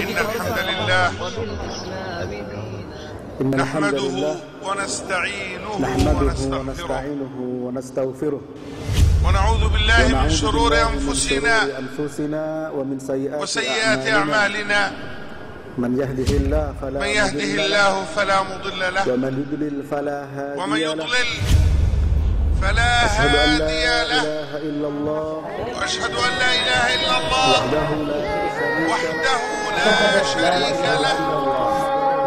إن الحمد لله نحمده ونستعينه ونستغفره ونعوذ بالله من شرور أنفسنا ومن وسيئات أعمالنا. من يهده الله فلا مضل له ومن يضلل فلا ومن هادي له يضلل فلا أشهد أن لا هادي له إله إلا الله وأشهد أن لا إله إلا الله وحده لا شريك وحده لا شريك له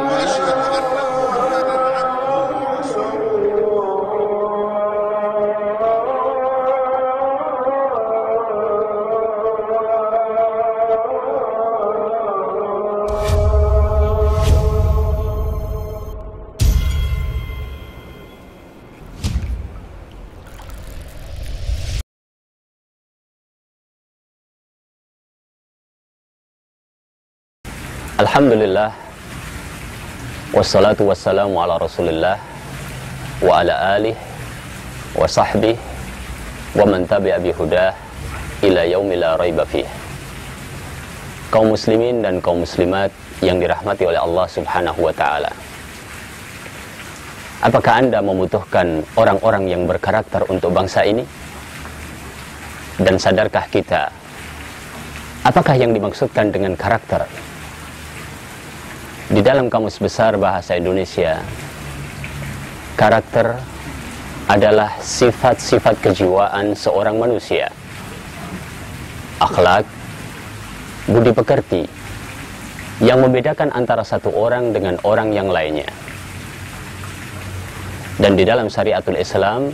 وأشهد أن محمدا عبده ورسوله. Alhamdulillah, wassalatu wassalamu ala rasulillah wa ala alihi wa sahbihi wa man tabi'a bihudah ila yaumil la raiba fih. Kaum muslimin dan kaum muslimat yang dirahmati oleh Allah subhanahu wa ta'ala, apakah Anda membutuhkan orang-orang yang berkarakter untuk bangsa ini? Dan sadarkah kita apakah yang dimaksudkan dengan karakter? Di dalam Kamus Besar Bahasa Indonesia, karakter adalah sifat-sifat kejiwaan seorang manusia, akhlak, budi pekerti, yang membedakan antara satu orang dengan orang yang lainnya. Dan di dalam syariatul Islam,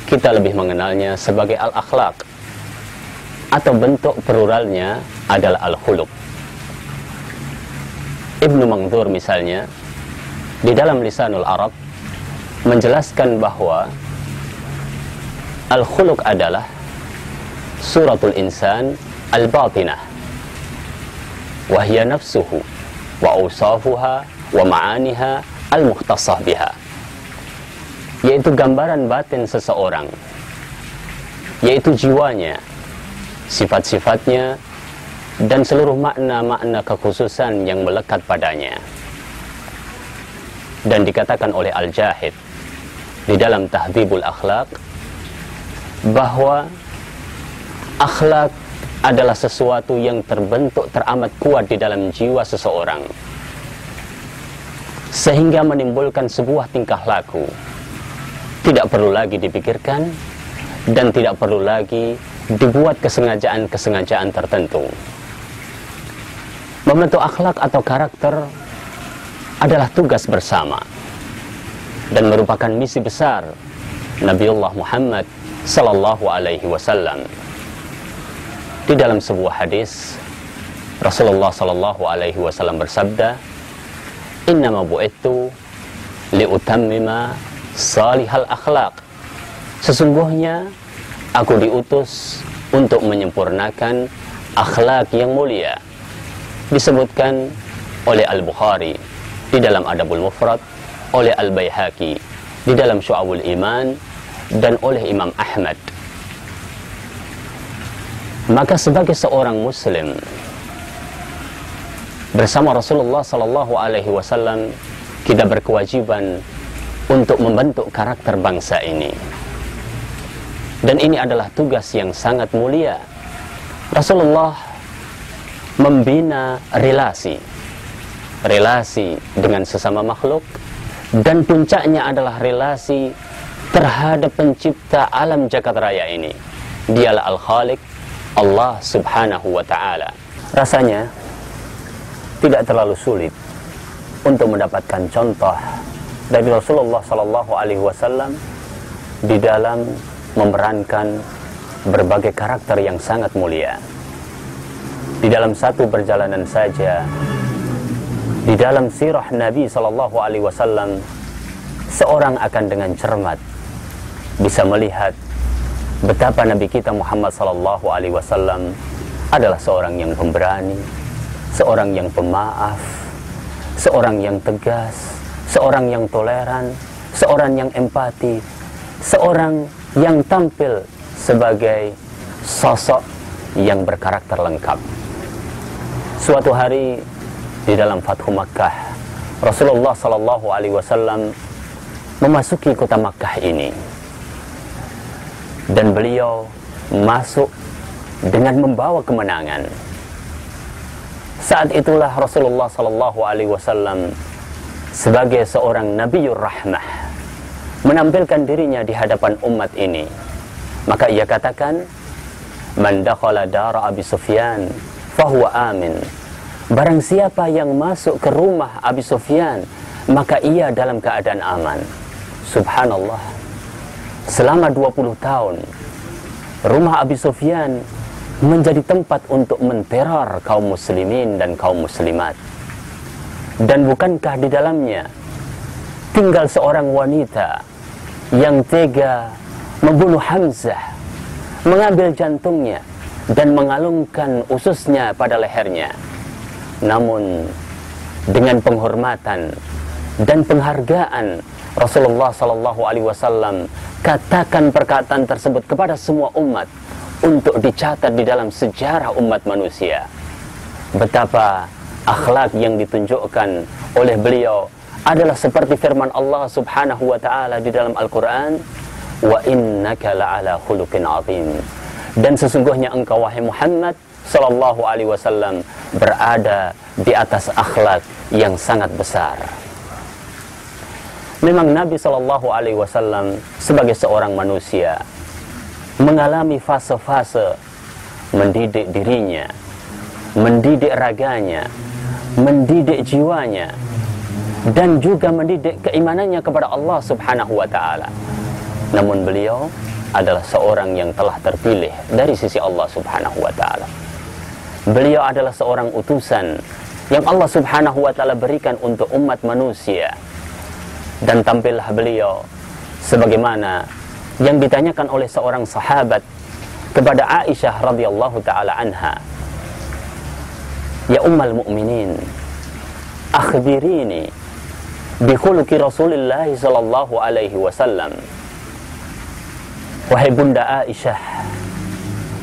kita lebih mengenalnya sebagai al-akhlak, atau bentuk pluralnya adalah al-khuluq. Ibnu Mandzur misalnya, di dalam Lisanul Arab menjelaskan bahwa al-khuluq adalah suratul insan al-batinah, wa hiya nafsuhu wa awsafuha wa ma'aniha al-mukhtassah biha, yaitu gambaran batin seseorang, yaitu jiwanya, sifat-sifatnya, dan seluruh makna-makna kekhususan yang melekat padanya. Dan dikatakan oleh Al-Jahid di dalam Tahdhibul Akhlaq bahwa akhlak adalah sesuatu yang terbentuk teramat kuat di dalam jiwa seseorang, sehingga menimbulkan sebuah tingkah laku tidak perlu lagi dipikirkan dan tidak perlu lagi dibuat kesengajaan-kesengajaan tertentu. Membentuk akhlak atau karakter adalah tugas bersama dan merupakan misi besar Nabiullah Muhammad sallallahu alaihi wasallam. Di dalam sebuah hadis, Rasulullah sallallahu alaihi wasallam bersabda, "Innama bu'ithu liutammima salihal akhlaq." Sesungguhnya aku diutus untuk menyempurnakan akhlak yang mulia. Disebutkan oleh Al-Bukhari di dalam Adabul Mufrad, oleh Al-Baihaqi di dalam Syu'abul Iman, dan oleh Imam Ahmad. Maka sebagai seorang muslim bersama Rasulullah sallallahu alaihi wasallam, kita berkewajiban untuk membentuk karakter bangsa ini. Dan ini adalah tugas yang sangat mulia. Rasulullah membina relasi dengan sesama makhluk, dan puncaknya adalah relasi terhadap pencipta alam jagat raya ini. Dialah Al-Khaliq, Allah subhanahu wa ta'ala. Rasanya tidak terlalu sulit untuk mendapatkan contoh dari Rasulullah sallallahu alaihi wasallam di dalam memerankan berbagai karakter yang sangat mulia. Di dalam satu perjalanan saja, di dalam sirah Nabi sallallahu alaihi wasallam, seorang akan dengan cermat bisa melihat betapa Nabi kita Muhammad sallallahu alaihi wasallam adalah seorang yang pemberani, seorang yang pemaaf, seorang yang tegas, seorang yang toleran, seorang yang empati, seorang yang tampil sebagai sosok yang berkarakter lengkap. Suatu hari di dalam Fathu Makkah, Rasulullah Sallallahu Alaihi Wasallam memasuki kota Makkah ini, dan beliau masuk dengan membawa kemenangan. Saat itulah Rasulullah Sallallahu Alaihi Wasallam sebagai seorang Nabiur Rahmah menampilkan dirinya di hadapan umat ini. Maka ia katakan, "Man dakhala dara Abi Sufyan fahuwa amin." Barang siapa yang masuk ke rumah Abi Sufyan, maka ia dalam keadaan aman. Subhanallah. Selama 20 tahun, rumah Abi Sufyan menjadi tempat untuk menteror kaum muslimin dan kaum muslimat. Dan bukankah di dalamnya tinggal seorang wanita yang tega membunuh Hamzah, mengambil jantungnya dan mengalungkan ususnya pada lehernya. Namun dengan penghormatan dan penghargaan, Rasulullah Sallallahu Alaihi Wasallam katakan perkataan tersebut kepada semua umat untuk dicatat di dalam sejarah umat manusia. Betapa akhlak yang ditunjukkan oleh beliau adalah seperti firman Allah Subhanahu wa taala di dalam Al-Qur'an, "Wa innaka la'ala khuluqin 'azim." Dan sesungguhnya engkau wahai Muhammad Sallallahu Alaihi Wasallam berada di atas akhlak yang sangat besar. Memang Nabi Sallallahu Alaihi Wasallam sebagai seorang manusia mengalami fase-fase mendidik dirinya, mendidik raganya, mendidik jiwanya, dan juga mendidik keimanannya kepada Allah Subhanahu wa taala. Namun beliau adalah seorang yang telah terpilih dari sisi Allah Subhanahu wa taala. Beliau adalah seorang utusan yang Allah Subhanahu wa taala berikan untuk umat manusia. Dan tampillah beliau sebagaimana yang ditanyakan oleh seorang sahabat kepada Aisyah radhiyallahu taala anha, "Ya ummul mukminin, akhbirini bi khuluqi Rasulillah sallallahu alaihi wasallam." Wahai Bunda Aisyah,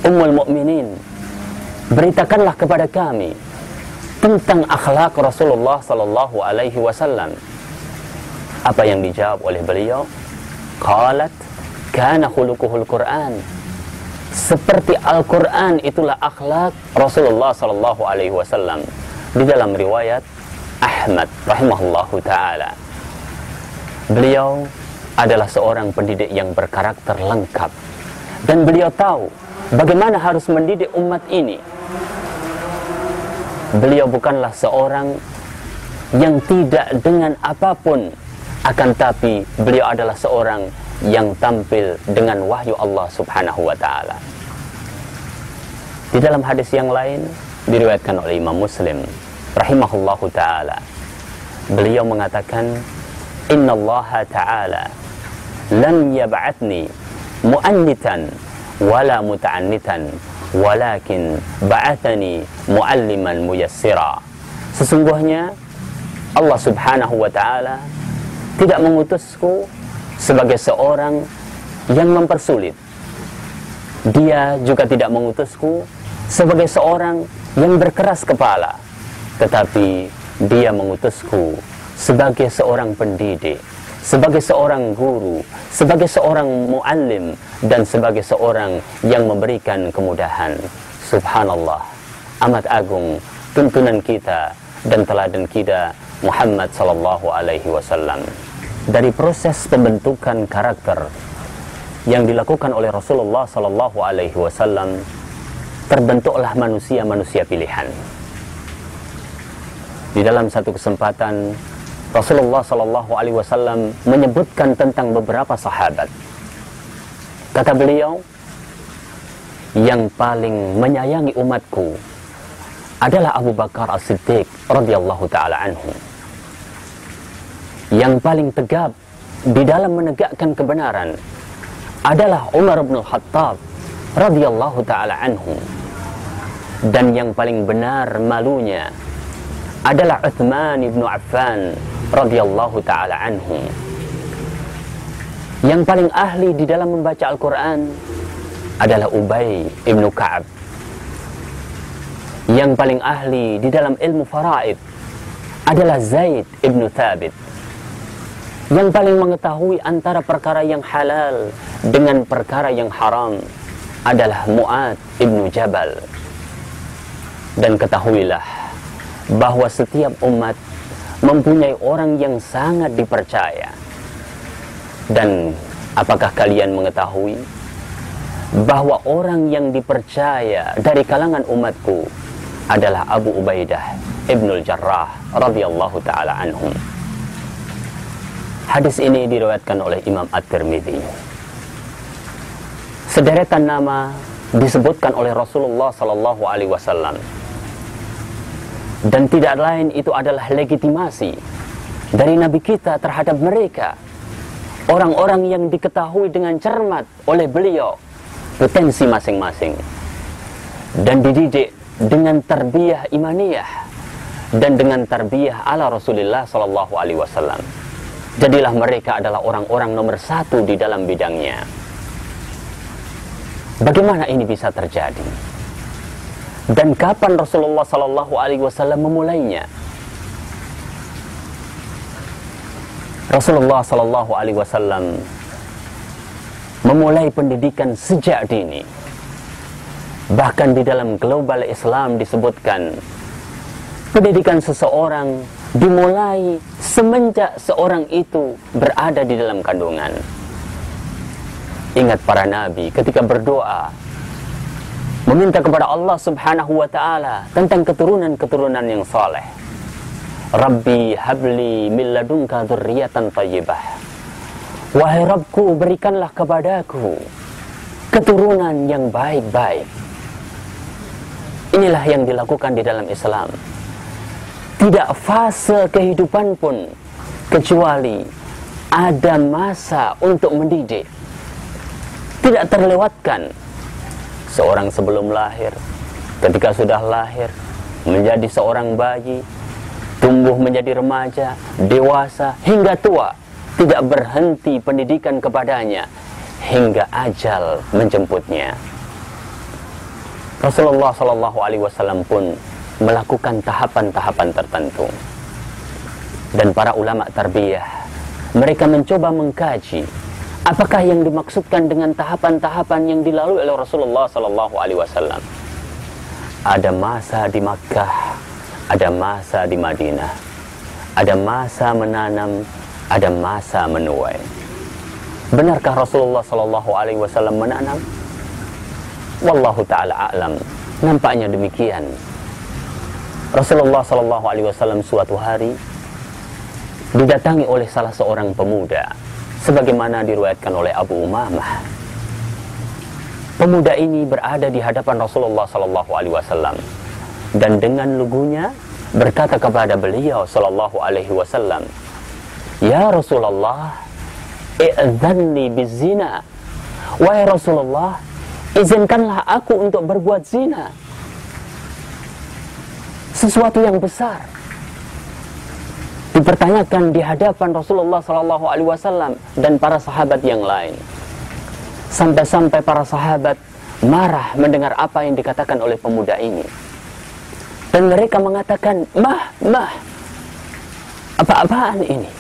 ummul mukminin, beritakanlah kepada kami tentang akhlak Rasulullah sallallahu alaihi wasallam. Apa yang dijawab oleh beliau? Qalat, kana khuluquhul Qur'an. Seperti Al-Qur'an itulah akhlak Rasulullah sallallahu alaihi wasallam. Di dalam riwayat Ahmad rahimahullahu taala, beliau adalah seorang pendidik yang berkarakter lengkap, dan beliau tahu bagaimana harus mendidik umat ini. Beliau bukanlah seorang yang tidak dengan apapun, akan tapi beliau adalah seorang yang tampil dengan wahyu Allah Subhanahu wa taala. Di dalam hadis yang lain diriwayatkan oleh Imam Muslim rahimahullahu taala, beliau mengatakan, "Innallaha ta'ala lam yab'athni mu'annitan wala muta'annitan, walakin ba'athani mu'alliman muyassira." Sesungguhnya Allah Subhanahu wa taala tidak mengutusku sebagai seorang yang mempersulit. Dia juga tidak mengutusku sebagai seorang yang berkeras kepala, tetapi dia mengutusku sebagai seorang pendidik, sebagai seorang guru, sebagai seorang muallim, dan sebagai seorang yang memberikan kemudahan. Subhanallah, amat agung tuntunan kita dan teladan kita Muhammad sallallahu alaihi wasallam. Dari proses pembentukan karakter yang dilakukan oleh Rasulullah sallallahu alaihi wasallam, terbentuklah manusia-manusia pilihan. Di dalam satu kesempatan Rasulullah sallallahu alaihi wasallam menyebutkan tentang beberapa sahabat. Kata beliau, "Yang paling menyayangi umatku adalah Abu Bakar As-Siddiq radhiyallahu taala anhu. Yang paling tegap di dalam menegakkan kebenaran adalah Umar bin Khattab radhiyallahu taala anhu. Dan yang paling benar malunya adalah Utsman bin Affan radhiyallahu taala anhu. Yang paling ahli di dalam membaca Al-Quran adalah Ubay ibn Ka'ab. yang paling ahli di dalam ilmu faraid adalah Zaid ibn Thabit. Yang paling mengetahui antara perkara yang halal dengan perkara yang haram adalah Mu'ad ibn Jabal. Dan ketahuilah bahwa setiap umat mempunyai orang yang sangat dipercaya. Dan apakah kalian mengetahui bahwa orang yang dipercaya dari kalangan umatku adalah Abu Ubaidah Ibnul Jarrah radhiyallahu taala anhum. Hadis ini diriwayatkan oleh Imam At-Tirmidzi. Sederetan nama disebutkan oleh Rasulullah sallallahu alaihi wasallam. Dan tidak lain itu adalah legitimasi dari Nabi kita terhadap mereka. Orang-orang yang diketahui dengan cermat oleh beliau potensi masing-masing dan dididik dengan tarbiyah imaniyah dan dengan tarbiyah ala Rasulullah sallallahu alaihi wasallam. Jadilah mereka adalah orang-orang nomor satu di dalam bidangnya. Bagaimana ini bisa terjadi? Dan kapan Rasulullah sallallahu alaihi wasallam memulainya? Rasulullah sallallahu alaihi wasallam memulai pendidikan sejak dini. Bahkan di dalam global Islam disebutkan pendidikan seseorang dimulai semenjak seorang itu berada di dalam kandungan. Ingat para nabi ketika berdoa meminta kepada Allah Subhanahu wa taala tentang keturunan-keturunan yang saleh. Rabbi habli min ladunka dzurriyyatan thayyibah. Wahai Rabbku, berikanlah kepadaku keturunan yang baik-baik. Inilah yang dilakukan di dalam Islam. Tidak fase kehidupan pun kecuali ada masa untuk mendidik. Tidak terlewatkan. Seorang sebelum lahir, ketika sudah lahir, menjadi seorang bayi, tumbuh menjadi remaja, dewasa, hingga tua. Tidak berhenti pendidikan kepadanya hingga ajal menjemputnya. Rasulullah Shallallahu Alaihi Wasallam pun melakukan tahapan-tahapan tertentu. Dan para ulama tarbiyah, mereka mencoba mengkaji apakah yang dimaksudkan dengan tahapan-tahapan yang dilalui oleh Rasulullah Shallallahu Alaihi Wasallam. Ada masa di Makkah, ada masa di Madinah, ada masa menanam, ada masa menuai. Benarkah Rasulullah Shallallahu Alaihi Wasallam menanam? Wallahu taala a'lam. Nampaknya demikian. Rasulullah Shallallahu Alaihi Wasallam suatu hari didatangi oleh salah seorang pemuda, sebagaimana diriwayatkan oleh Abu Umamah. Pemuda ini berada di hadapan Rasulullah Shallallahu Alaihi Wasallam dan dengan lugunya berkata kepada beliau Shallallahu Alaihi Wasallam, "Ya Rasulullah, i'dzanni bizina." Wahai Rasulullah, izinkanlah aku untuk berbuat zina. Sesuatu yang besar dipertanyakan di hadapan Rasulullah Sallallahu Alaihi Wasallam dan para sahabat yang lain. Sampai-sampai para sahabat marah mendengar apa yang dikatakan oleh pemuda ini. Dan mereka mengatakan, mah, apa-apaan ini?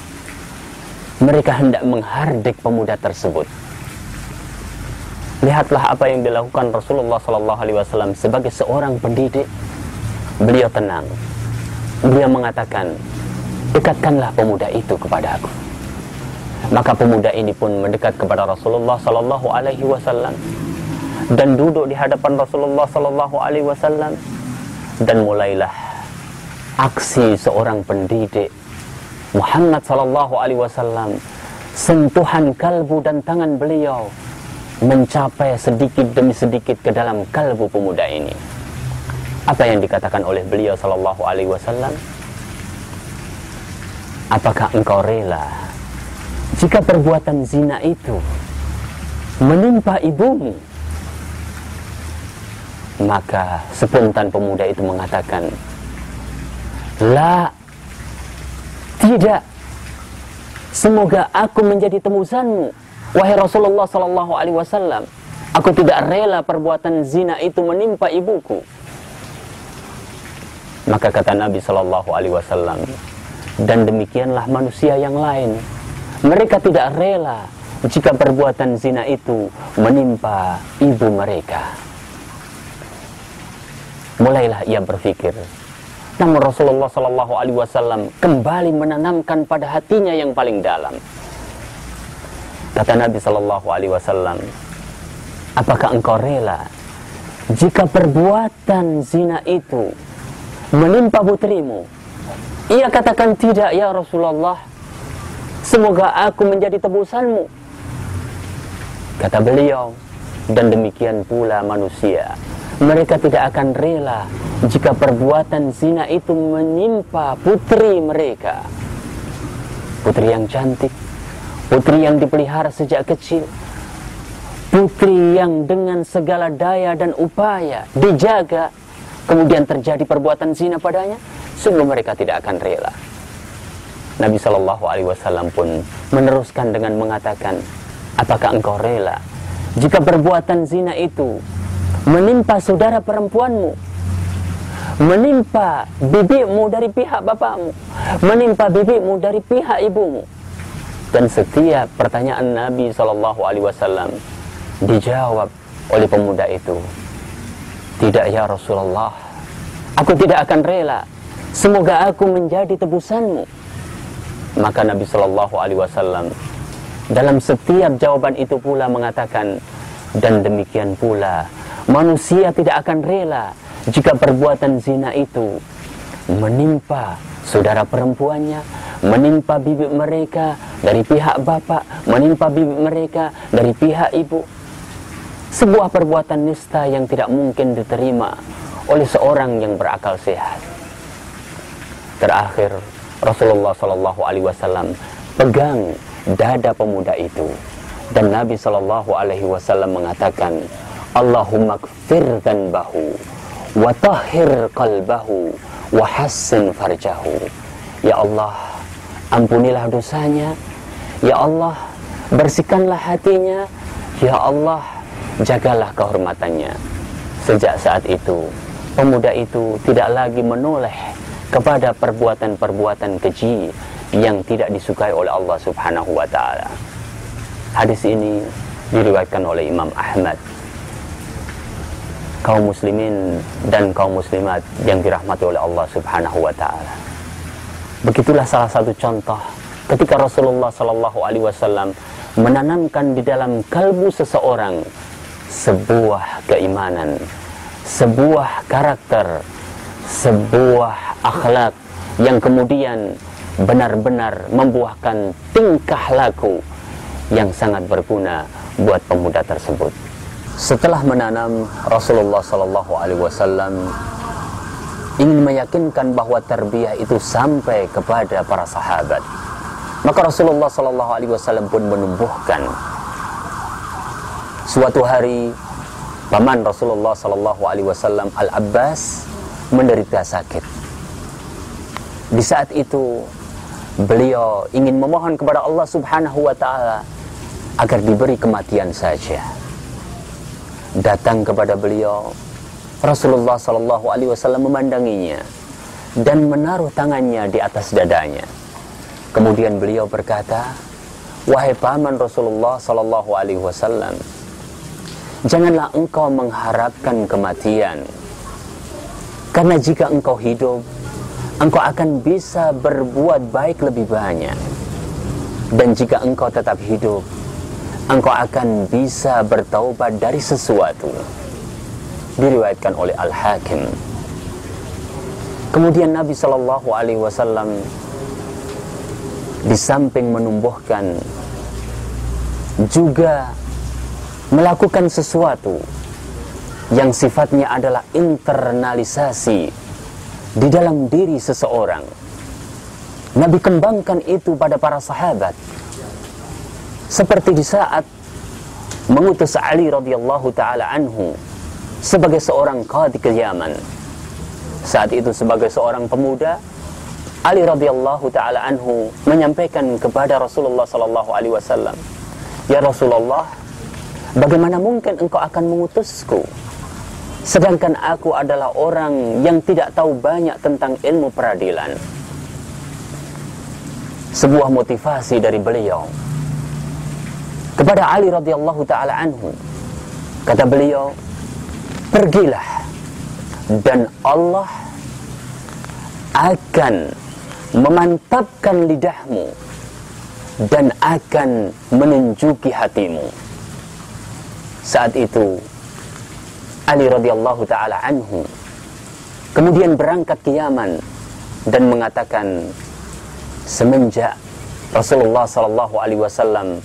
Mereka hendak menghardik pemuda tersebut. Lihatlah apa yang dilakukan Rasulullah Sallallahu Alaihi Wasallam sebagai seorang pendidik. Beliau tenang. Beliau mengatakan, dekatkanlah pemuda itu kepada aku. Maka pemuda ini pun mendekat kepada Rasulullah Sallallahu Alaihi Wasallam dan duduk di hadapan Rasulullah Sallallahu Alaihi Wasallam. Dan mulailah aksi seorang pendidik Muhammad Sallallahu Alaihi Wasallam. Sentuhan kalbu dan tangan beliau mencapai sedikit demi sedikit ke dalam kalbu pemuda ini. Apa yang dikatakan oleh beliau Sallallahu Alaihi Wasallam? Apakah engkau rela jika perbuatan zina itu menimpa ibumu? Maka spontan pemuda itu mengatakan, la, tidak. Semoga aku menjadi tebusanmu, wahai Rasulullah Sallallahu Alaihi Wasallam. Aku tidak rela perbuatan zina itu menimpa ibuku. Maka kata Nabi Shallallahu Alaihi Wasallam, dan demikianlah manusia yang lain, mereka tidak rela jika perbuatan zina itu menimpa ibu mereka. Mulailah ia berpikir. Namun Rasulullah Shallallahu Alaihi Wasallam kembali menanamkan pada hatinya yang paling dalam. Kata Nabi Shallallahu Alaihi Wasallam, apakah engkau rela jika perbuatan zina itu menimpa putrimu? Ia katakan, tidak ya Rasulullah, semoga aku menjadi tebusanmu. Kata beliau, dan demikian pula manusia, mereka tidak akan rela jika perbuatan zina itu menimpa putri mereka. Putri yang cantik, putri yang dipelihara sejak kecil, putri yang dengan segala daya dan upaya dijaga, kemudian terjadi perbuatan zina padanya, sungguh mereka tidak akan rela. Nabi Shallallahu Alaihi Wasallam pun meneruskan dengan mengatakan, apakah engkau rela jika perbuatan zina itu menimpa saudara perempuanmu, menimpa bibimu dari pihak bapakmu, menimpa bibimu dari pihak ibumu? Dan setiap pertanyaan Nabi Shallallahu Alaihi Wasallam dijawab oleh pemuda itu, tidak ya Rasulullah, aku tidak akan rela, semoga aku menjadi tebusanmu. Maka Nabi Shallallahu Alaihi Wasallam dalam setiap jawaban itu pula mengatakan, dan demikian pula manusia tidak akan rela jika perbuatan zina itu menimpa saudara perempuannya, menimpa bibi mereka dari pihak bapak, menimpa bibi mereka dari pihak ibu. Sebuah perbuatan nista yang tidak mungkin diterima oleh seorang yang berakal sehat. Terakhir, Rasulullah Shallallahu Alaihi Wasallam pegang dada pemuda itu, dan Nabi Shallallahu Alaihi Wasallam mengatakan, Allahumma kfir dhanbahu wa tahhir qalbahu wa hassin farjahu. Ya Allah, ampunilah dosanya. Ya Allah, bersihkanlah hatinya. Ya Allah, jagalah kehormatannya. Sejak saat itu, pemuda itu tidak lagi menoleh kepada perbuatan-perbuatan keji yang tidak disukai oleh Allah Subhanahu wa Ta'ala. Hadis ini diriwayatkan oleh Imam Ahmad. Kaum muslimin dan kaum muslimat yang dirahmati oleh Allah Subhanahu wa Ta'ala, begitulah salah satu contoh ketika Rasulullah Sallallahu Alaihi Wasallam menanamkan di dalam kalbu seseorang sebuah keimanan, sebuah karakter, sebuah akhlak yang kemudian benar-benar membuahkan tingkah laku yang sangat berguna buat pemuda tersebut. Setelah menanam, Rasulullah Sallallahu Alaihi Wasallam ingin meyakinkan bahwa tarbiyah itu sampai kepada para sahabat. Maka Rasulullah Sallallahu Alaihi Wasallam pun menumbuhkan. Suatu hari, paman Rasulullah Sallallahu Alaihi Wasallam Al-Abbas menderita sakit. Di saat itu, beliau ingin memohon kepada Allah Subhanahu wa Ta'ala agar diberi kematian saja. Datang kepada beliau, Rasulullah Sallallahu Alaihi Wasallam memandanginya dan menaruh tangannya di atas dadanya. Kemudian beliau berkata, wahai paman Rasulullah Sallallahu Alaihi Wasallam, janganlah engkau mengharapkan kematian, karena jika engkau hidup, engkau akan bisa berbuat baik lebih banyak. Dan jika engkau tetap hidup, engkau akan bisa bertaubat dari sesuatu. Diriwayatkan oleh Al-Hakim. Kemudian Nabi Shallallahu Alaihi Wasallam di samping menumbuhkan juga melakukan sesuatu yang sifatnya adalah internalisasi di dalam diri seseorang. Nabi kembangkan itu pada para sahabat. Seperti di saat mengutus Ali radhiyallahu taala anhu sebagai seorang qadhi ke Yaman. Saat itu sebagai seorang pemuda, Ali radhiyallahu taala anhu menyampaikan kepada Rasulullah sallallahu alaihi wasallam, "Ya Rasulullah, bagaimana mungkin engkau akan mengutusku sedangkan aku adalah orang yang tidak tahu banyak tentang ilmu peradilan. Sebuah motivasi dari beliau kepada Ali radhiyallahu ta'ala anhu. Kata beliau, pergilah dan Allah akan memantapkan lidahmu dan akan menunjuki hatimu. Saat itu Ali radhiyallahu ta'ala anhu kemudian berangkat ke Yaman dan mengatakan, semenjak Rasulullah sallallahu alaihi wasallam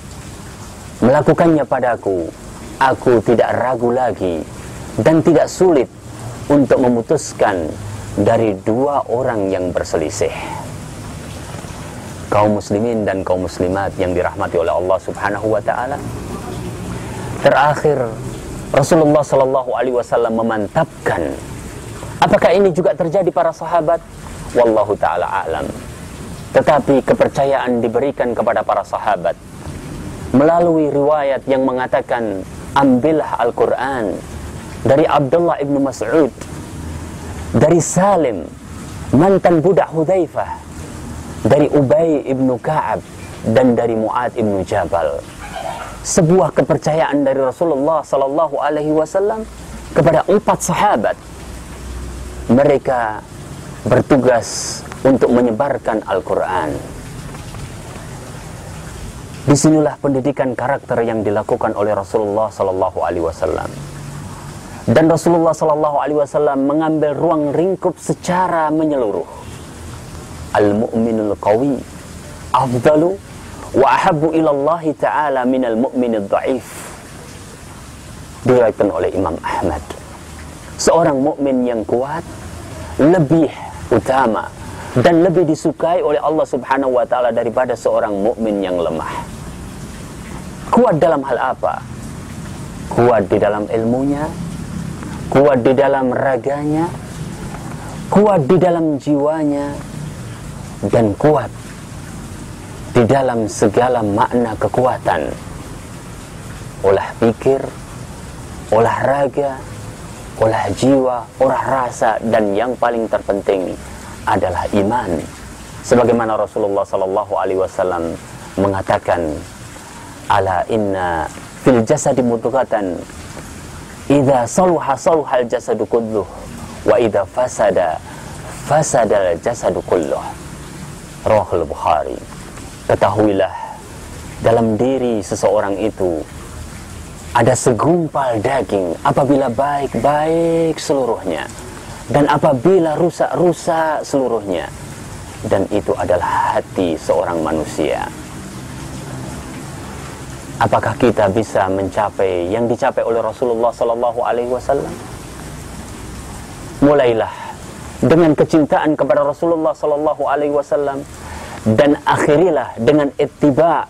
melakukannya padaku, aku tidak ragu lagi dan tidak sulit untuk memutuskan dari dua orang yang berselisih. Kaum muslimin dan kaum muslimat yang dirahmati oleh Allah Subhanahu wa taala, terakhir Rasulullah sallallahu alaihi wasallam memantapkan. Apakah ini juga terjadi para sahabat? Wallahu taala a'lam. Tetapi kepercayaan diberikan kepada para sahabat melalui riwayat yang mengatakan, ambillah Al-Quran dari Abdullah ibn Mas'ud, dari Salim mantan budak Hudzaifah, dari Ubay ibn Ka'ab, dan dari Mu'ad ibn Jabal. Sebuah kepercayaan dari Rasulullah sallallahu alaihi wasallam kepada 4 sahabat. Mereka bertugas untuk menyebarkan Al-Quran. Disinilah pendidikan karakter yang dilakukan oleh Rasulullah sallallahu alaihi wasallam. Dan Rasulullah sallallahu alaihi wasallam mengambil ruang lingkup secara menyeluruh. Al-mu'minul qawi afdalu wa ahabbu ilallahi ta'ala minal mu'minid dha'if. Diriwayatkan oleh Imam Ahmad. Seorang mukmin yang kuat lebih utama dan lebih disukai oleh Allah Subhanahu wa taala daripada seorang mukmin yang lemah. Kuat dalam hal apa? Kuat di dalam ilmunya, kuat di dalam raganya, kuat di dalam jiwanya, dan kuat di dalam segala makna kekuatan. Olah pikir, olah raga, olah jiwa, olah rasa, dan yang paling terpenting adalah iman. Sebagaimana Rasulullah sallallahu alaihi wasallam mengatakan, ala inna fil jasadi mudghatan idza saluha saluhal jasadu kulluh wa idza fasada fasadal jasadu kulluh. Rawahul Bukhari. Ketahuilah, dalam diri seseorang itu ada segumpal daging. Apabila baik, baik seluruhnya, dan apabila rusak, rusak seluruhnya. Dan itu adalah hati seorang manusia. Apakah kita bisa mencapai yang dicapai oleh Rasulullah sallallahu alaihi wasallam? Mulailah dengan kecintaan kepada Rasulullah sallallahu alaihi wasallam, dan akhirilah dengan ittiba,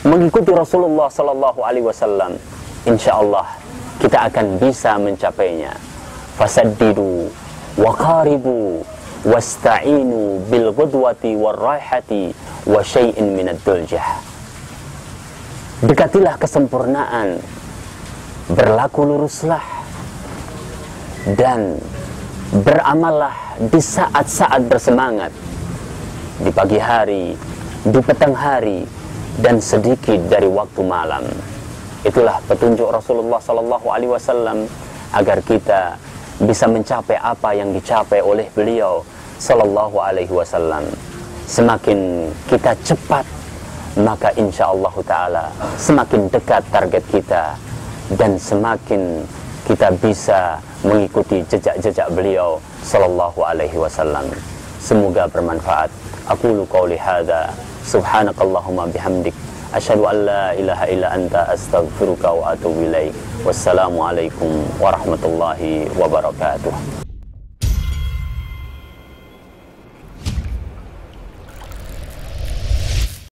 mengikuti Rasulullah sallallahu alaihi wasallam. Insyaallah kita akan bisa mencapainya. Fasaddidu wa qaribu wasta'inu bil ghudwati war raihati wa syai'in minad duljah. Dekatilah kesempurnaan, berlaku luruslah, dan beramallah di saat-saat bersemangat, di pagi hari, di petang hari, dan sedikit dari waktu malam. Itulah petunjuk Rasulullah sallallahu alaihi wasallam agar kita bisa mencapai apa yang dicapai oleh beliau sallallahu alaihi wasallam. Semakin kita cepat, maka insyaallah taala semakin dekat target kita, dan semakin kita bisa mengikuti jejak-jejak beliau sallallahu alaihi wasallam. Semoga bermanfaat. Aqulu qauli hadza, subhanakallahumma bihamdik, asyhadu an la ilaha illa anta, astaghfiruka wa atubu ilaik. Wassalamu alaikum warahmatullahi wabarakatuh.